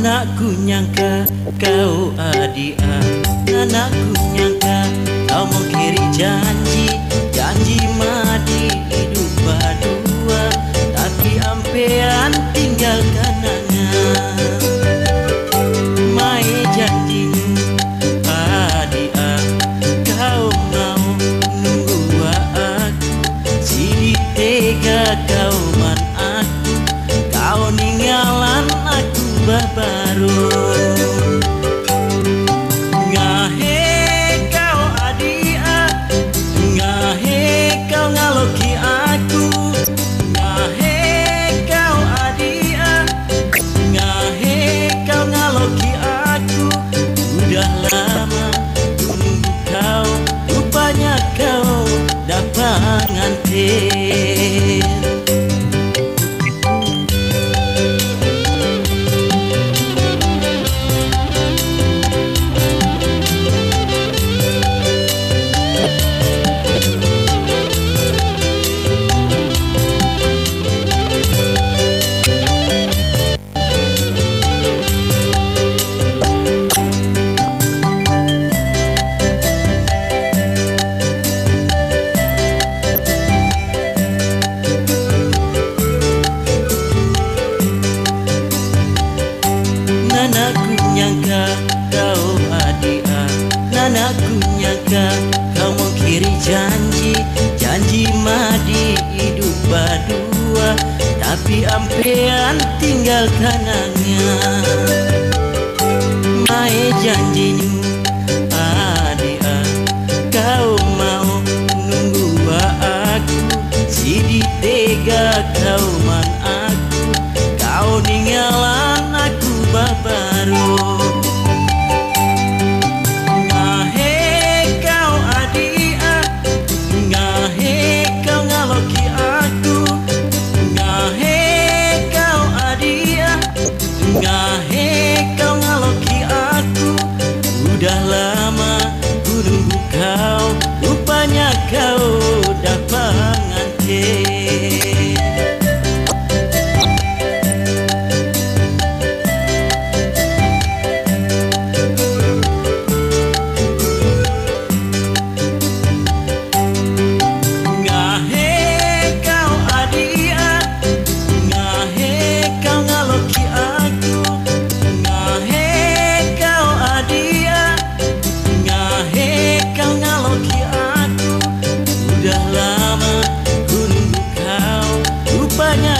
Anakku nyangka kau adia, anakku nyangka kau mengirim janji madi hidup berdua, tapi ampean tinggal kenangan. Mai janjimu adia, kau mau nunggu aku, sidi tega kau man aku, kau ninggalan aku baru. Ngahe kau adia, ngahe kau ngaloki aku, ngahe kau adia, ngahe kau ngaloki aku. Udah lama tunggu kau, rupanya kau dapat nganter. Nanaku nyangka kau adia, nanaku nyangka kau mengirim janji madi hidup berdua, tapi ampean tinggal kenangan. Mai janjimu adia, kau mau nunggu aku, sidi tega kau man aku, kau ninggalan aku baru. Ngahe kau adia, ngahe kau ngaloki aku, ngahe kau adia, ngahe kau ngaloki aku. Udah lama ku nunggu kau, rupanya kau dapat nganter. Udah lama ku nunggu kau, rupanya